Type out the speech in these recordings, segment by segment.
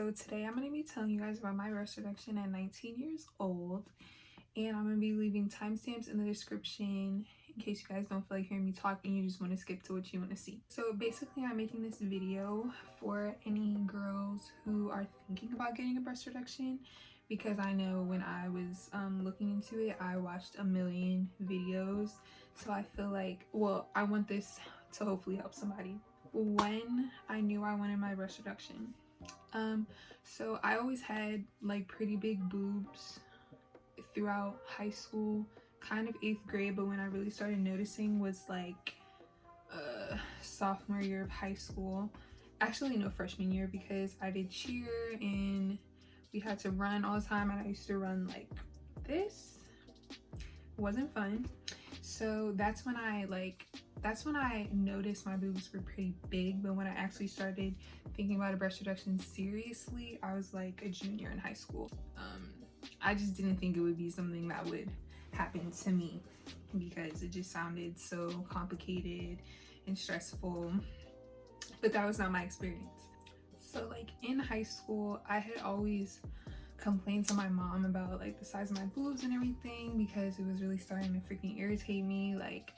So today I'm going to be telling you guys about my breast reduction at 19 years old, and I'm going to be leaving timestamps in the description in case you guys don't feel like hearing me talk and you just want to skip to what you want to see. So basically I'm making this video for any girls who are thinking about getting a breast reduction, because I know when I was looking into it, I watched a million videos, so I feel like, well, I want this to hopefully help somebody. When I knew I wanted my breast reduction, so I always had like pretty big boobs throughout high school, kind of 8th grade, but when I really started noticing was like sophomore year of high school. Actually no, freshman year, because I did cheer and we had to run all the time, and I used to run like this. It wasn't fun. So that's when I noticed my boobs were pretty big. But when I actually started thinking about a breast reduction seriously, I was like a junior in high school. I just didn't think it would be something that would happen to me, because it just sounded so complicated and stressful. But that was not my experience. So like in high school, I had always complained to my mom about like the size of my boobs and everything, because it was really starting to freaking irritate me. Like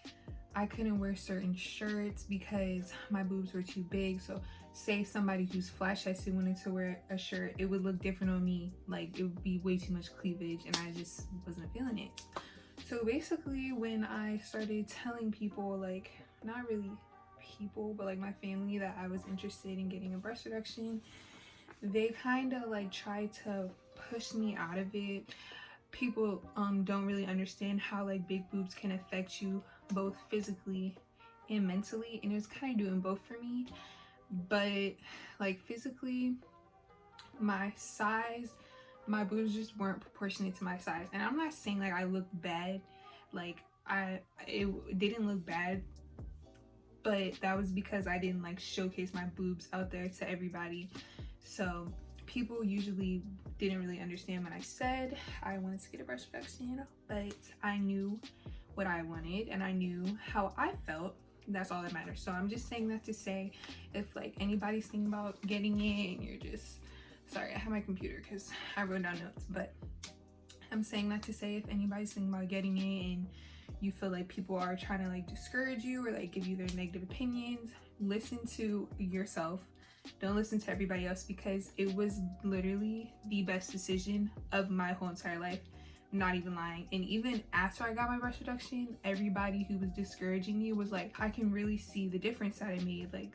I couldn't wear certain shirts because my boobs were too big. So say somebody who's flat chested wanted to wear a shirt, it would look different on me. Like it would be way too much cleavage, and I just wasn't feeling it. So basically when I started telling people, like not really people, but like my family, that I was interested in getting a breast reduction, they kind of like tried to push me out of it. People don't really understand how like big boobs can affect you both physically and mentally, and it was kind of doing both for me. But like physically, my size, my boobs just weren't proportionate to my size. And I'm not saying like I looked bad, like it didn't look bad, but that was because I didn't like showcase my boobs out there to everybody. So people usually didn't really understand when I said I wanted to get a breast reduction, but I knew what I wanted and I knew how I felt. That's all that matters. So I'm just saying that to say, if like anybody's thinking about getting it and you're just, sorry, I have my computer because I wrote down notes, but I'm saying that to say, if anybody's thinking about getting it and you feel like people are trying to like discourage you or like give you their negative opinions, listen to yourself. Don't listen to everybody else, because it was literally the best decision of my whole entire life. Not even lying. And even after I got my breast reduction, everybody who was discouraging me was like, I can really see the difference that I made. Like,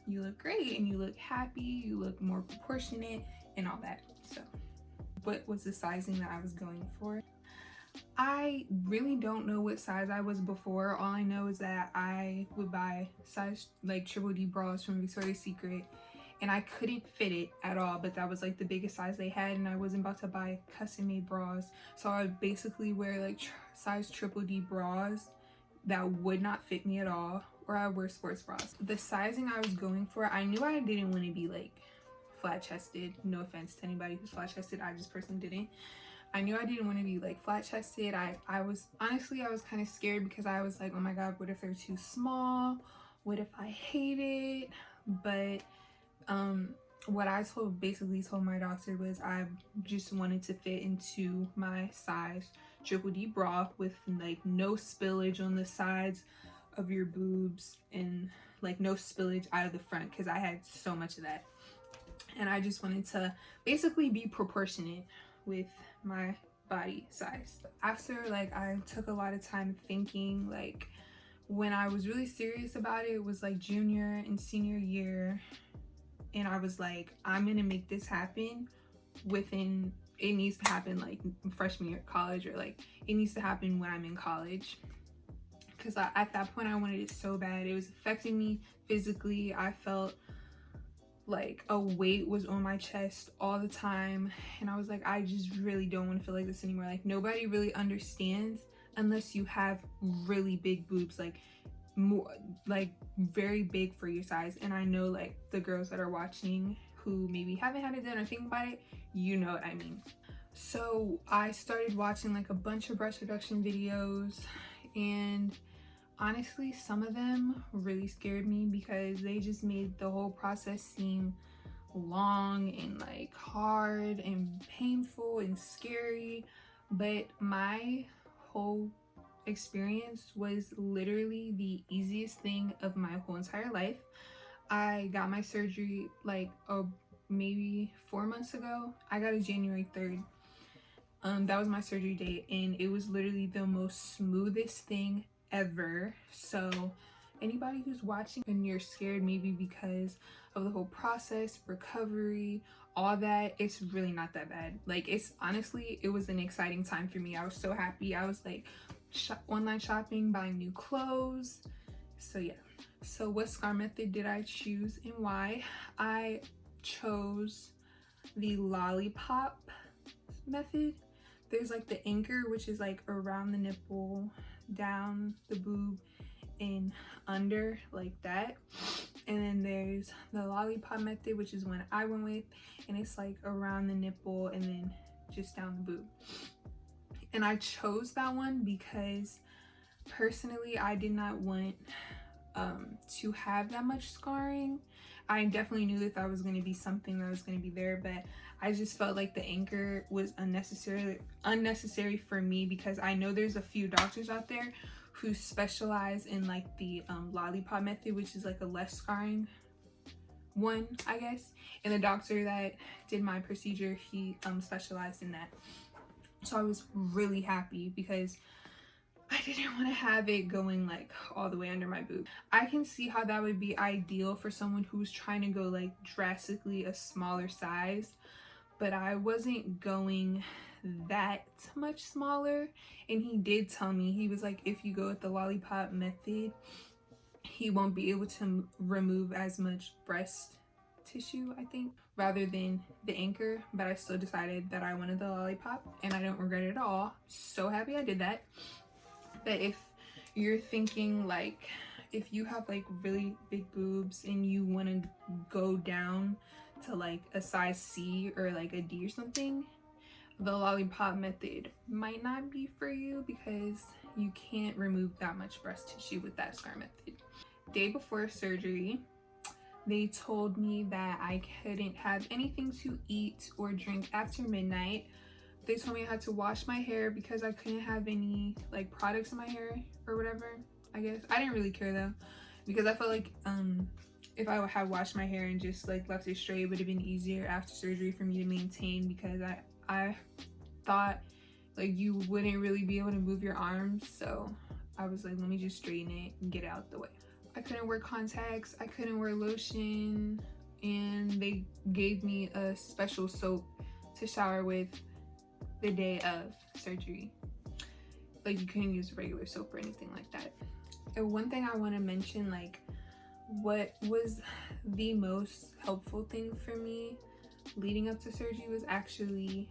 you look great and you look happy, you look more proportionate and all that. So what was the sizing that I was going for? I really don't know what size I was before. All I know is that I would buy size like triple D bras from Victoria's Secret, and I couldn't fit it at all, but that was like the biggest size they had, and I wasn't about to buy custom made bras. So I would basically wear like size triple D bras that would not fit me at all, or I would wear sports bras. The sizing I was going for, I knew I didn't want to be like flat chested. No offense to anybody who's flat chested, I just personally didn't. I knew I didn't want to be like flat chested. I was honestly, I was kind of scared, because I was like, oh my god, what if they're too small? What if I hate it? But what I basically told my doctor was I just wanted to fit into my size triple D bra with like no spillage on the sides of your boobs and like no spillage out of the front, because I had so much of that, and I just wanted to basically be proportionate with my body size. After like I took a lot of time thinking, like when I was really serious about it, it was like junior and senior year, and I was like, I'm gonna make this happen within, it needs to happen like freshman year of college, or like it needs to happen when I'm in college, because at that point I wanted it so bad. It was affecting me physically. I felt like a weight was on my chest all the time, and I was like, I just really don't want to feel like this anymore. Like nobody really understands unless you have really big boobs, like more like very big for your size. And I know like the girls that are watching who maybe haven't had it done or think about it, you know what I mean. So I started watching like a bunch of breast reduction videos, and honestly, some of them really scared me because they just made the whole process seem long and like hard and painful and scary, but my whole experience was literally the easiest thing of my whole entire life. I got my surgery like maybe 4 months ago. I got it January 3rd. That was my surgery date, and it was literally the most smoothest thing ever. So anybody who's watching and you're scared maybe because of the whole process, recovery, all that, it's really not that bad. Like, it's honestly, it was an exciting time for me. I was so happy. I was like online shopping, buying new clothes. So yeah. So what scar method did I choose and why? I chose the lollipop method. There's like the anchor, which is like around the nipple, down the boob, and under, like that. And then there's the lollipop method, which is one I went with, and it's like around the nipple and then just down the boob. And I chose that one because personally I did not want to have that much scarring. I definitely knew that that was going to be something that was going to be there, but I just felt like the anchor was unnecessary for me, because I know there's a few doctors out there who specialize in like the lollipop method, which is like a less scarring one, I guess. And the doctor that did my procedure, he specialized in that. So I was really happy because I didn't want to have it going like all the way under my boob. I can see how that would be ideal for someone who's trying to go like drastically a smaller size, but I wasn't going that much smaller. And he did tell me, he was like, if you go with the lollipop method, he won't be able to remove as much breast tissue, I think, rather than the anchor. But I still decided that I wanted the lollipop, and I don't regret it at all. So happy I did that. But if you're thinking like, if you have like really big boobs and you want to go down to like a size C or like a D or something, the lollipop method might not be for you, because you can't remove that much breast tissue with that scar method. Day before surgery, they told me that I couldn't have anything to eat or drink after midnight. They told me I had to wash my hair because I couldn't have any like products in my hair or whatever, I guess. I didn't really care though, because I felt like if I would have washed my hair and just like left it straight, it would have been easier after surgery for me to maintain, because I thought like you wouldn't really be able to move your arms. So I was like, let me just straighten it and get it out the way. I couldn't wear contacts, I couldn't wear lotion, and they gave me a special soap to shower with the day of surgery. Like, you couldn't use regular soap or anything like that. And one thing I want to mention, like, what was the most helpful thing for me leading up to surgery was actually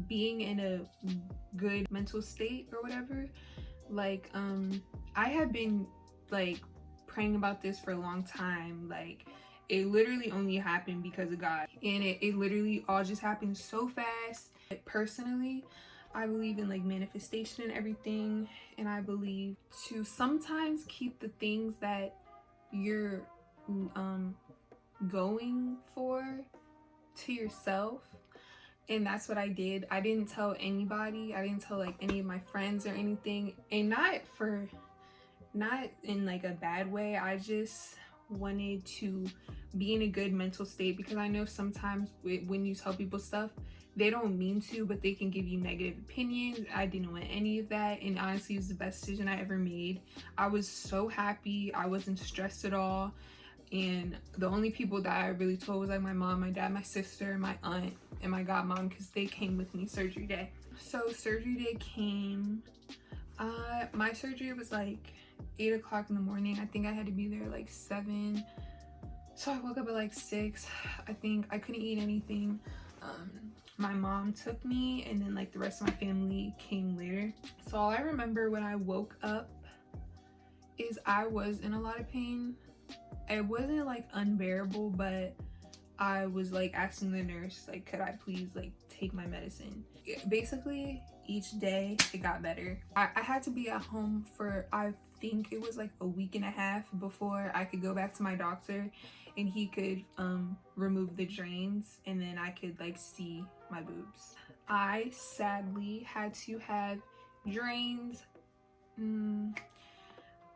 being in a good mental state or whatever. Like, I had been like praying about this for a long time. Like, it literally only happened because of God, and it literally all just happened so fast. Personally, I believe in like manifestation and everything, and I believe to sometimes keep the things that you're going for to yourself. And that's what I did. I didn't tell anybody. I didn't tell like any of my friends or anything, and not in like a bad way. I just wanted to be in a good mental state, because I know sometimes when you tell people stuff, they don't mean to, but they can give you negative opinions. I didn't want any of that, and honestly, it was the best decision I ever made. I was so happy. I wasn't stressed at all, and the only people that I really told was like my mom, my dad, my sister, my aunt, and my godmom, because they came with me surgery day. So surgery day came. My surgery was like 8 o'clock in the morning. I think I had to be there like 7. So I woke up at like 6. I think I couldn't eat anything. My mom took me, and then like the rest of my family came later. So all I remember when I woke up is I was in a lot of pain. It wasn't like unbearable, but I was like asking the nurse, like, could I please like take my medicine? Basically each day it got better. I had to be at home for, I think it was like a week and a half before I could go back to my doctor and he could remove the drains, and then I could like see my boobs. I sadly had to have drains.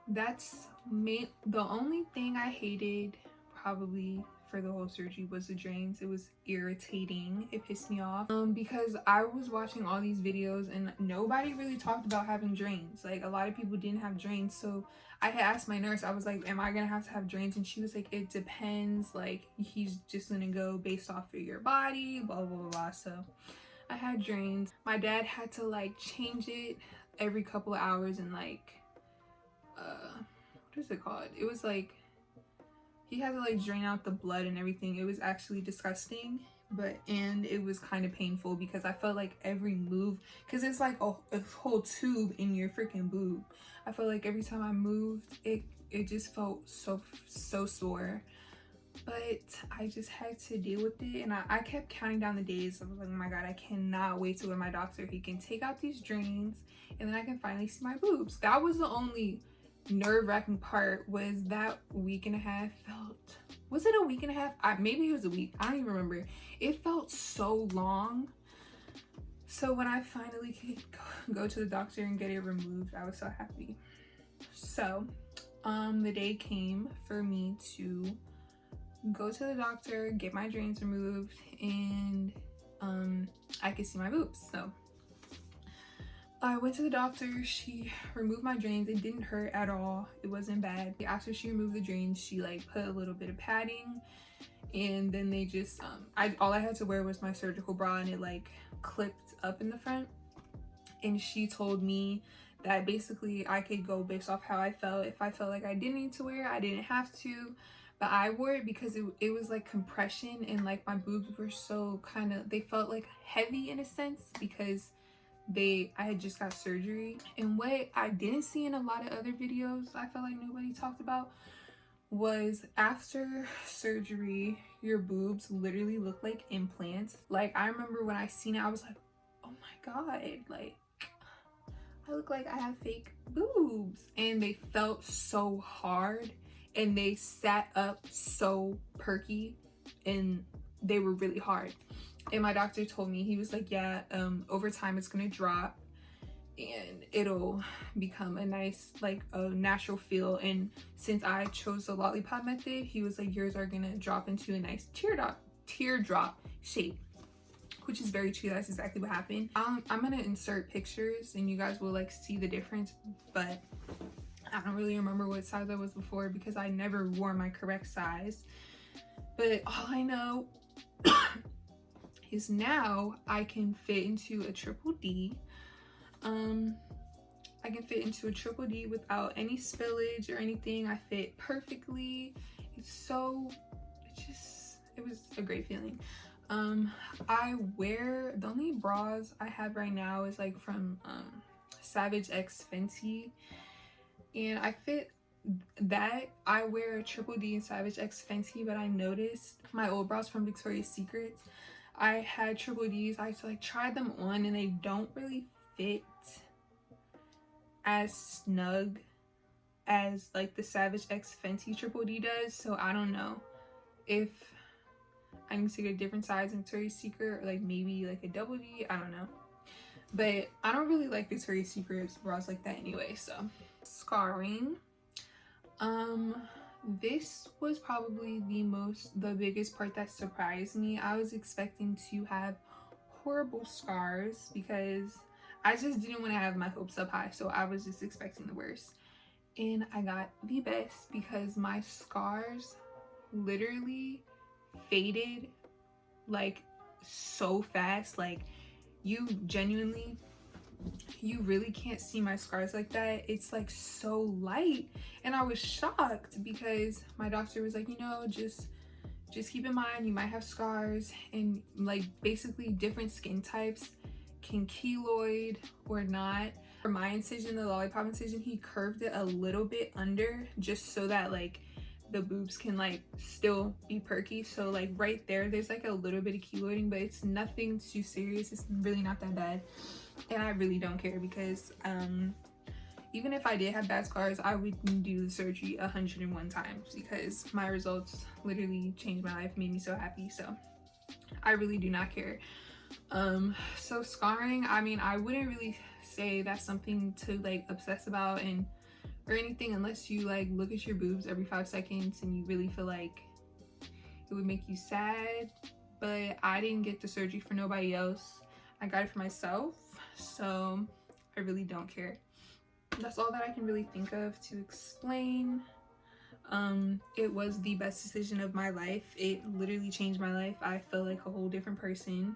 That's the only thing I hated probably for the whole surgery was the drains. It was irritating. It pissed me off because I was watching all these videos and nobody really talked about having drains. Like, a lot of people didn't have drains. So I had asked my nurse, I was like, am I gonna have to have drains? And she was like, it depends. Like, he's just gonna go based off of your body, blah blah blah blah. So I had drains. My dad had to like change it every couple of hours and like what is it called? It was like he had to like drain out the blood and everything. It was actually disgusting, and it was kind of painful because I felt like every move, because it's like a whole tube in your freaking boob. I felt like every time I moved, it just felt so sore. But I just had to deal with it, and I kept counting down the days. I was like, oh my god, I cannot wait to go to my doctor. He can take out these drains and then I can finally see my boobs. That was the only nerve-wracking part, was that week and a half was it a week and a half? Maybe it was a week, I don't even remember. It felt so long. So when I finally could go to the doctor and get it removed, I was so happy. So the day came for me to go to the doctor, get my drains removed, and I could see my boobs. So I went to the doctor. She removed my drains. It didn't hurt at all. It wasn't bad. After she removed the drains, she like put a little bit of padding, and then they just all I had to wear was my surgical bra, and it like clipped up in the front. And she told me that basically I could go based off how I felt. If I felt like I didn't need to wear it, I didn't have to, but I wore it because it was like compression, and like my boobs were so they felt like heavy in a sense because I had just got surgery. And what I didn't see in a lot of other videos, I felt like nobody talked about, was after surgery your boobs literally look like implants. Like, I remember when I seen it, I was like, oh my god, like I look like I have fake boobs. And they felt so hard, and they sat up so perky, and they were really hard. And my doctor told me, he was like, yeah, over time it's gonna drop and it'll become a nice, like a natural feel. And since I chose the lollipop method, he was like, yours are gonna drop into a nice teardrop shape, which is very true. That's exactly what happened. I'm gonna insert pictures and you guys will like see the difference, but I don't really remember what size I was before because I never wore my correct size. But all I know is now I can fit into a triple D. I can fit into a triple D without any spillage or anything. I fit perfectly. It was a great feeling. I wear, the only bras I have right now is like from Savage X Fenty, and I fit that. I wear a triple D in Savage X Fenty, but I noticed my old bras from Victoria's Secret, I had triple Ds. I like tried them on and they don't really fit as snug as like the Savage X Fenty triple D does. So I don't know if I need to get a different size in Victoria's Secret, or like maybe like a double D. I don't know, but I don't really like Victoria's Secret bras like that anyway. So scarring, this was probably the biggest part that surprised me. I was expecting to have horrible scars because I just didn't want to have my hopes up high, so I was just expecting the worst. And I got the best because my scars literally faded like so fast. Like, you really can't see my scars like that. It's like so light, and I was shocked because my doctor was like, you know, just keep in mind you might have scars, and like basically different skin types can keloid or not. For my incision, the lollipop incision, he curved it a little bit under just so that like the boobs can like still be perky. So like right there's like a little bit of keloiding, but it's nothing too serious. It's really not that bad, and I really don't care because even if I did have bad scars, I would do the surgery 101 times because my results literally changed my life, made me so happy. So I really do not care. So scarring, I mean, I wouldn't really say that's something to like obsess about and or anything, unless you like look at your boobs every 5 seconds and you really feel like it would make you sad. But I didn't get the surgery for nobody else. I got it for myself, so I really don't care. That's all that I can really think of to explain. It was the best decision of my life. It literally changed my life. I feel like a whole different person.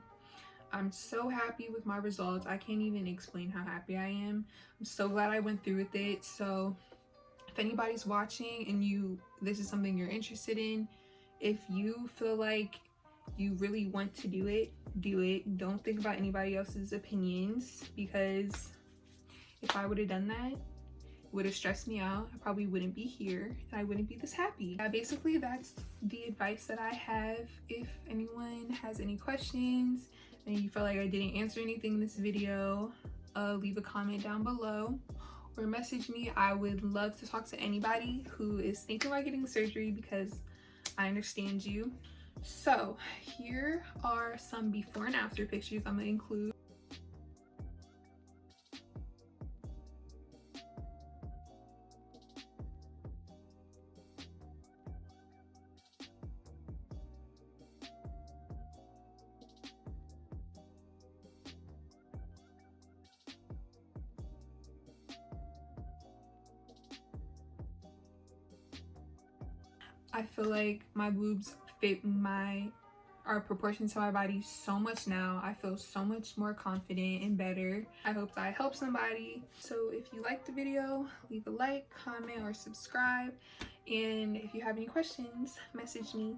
I'm so happy with my results. I can't even explain how happy I am. I'm so glad I went through with it. So if anybody's watching and this is something you're interested in, if you feel like you really want to do it, do it. Don't think about anybody else's opinions, because if I would have done that, it would have stressed me out. I probably wouldn't be here and I wouldn't be this happy. Basically, that's the advice that I have. If anyone has any questions and you feel like I didn't answer anything in this video, leave a comment down below or message me. I would love to talk to anybody who is thinking about getting surgery, because I understand you. So here are some before and after pictures I'm gonna include. I feel like my boobs fit are proportioned to my body so much now. I feel so much more confident and better. I hope that I helped somebody. So if you liked the video, leave a like, comment, or subscribe. And if you have any questions, message me.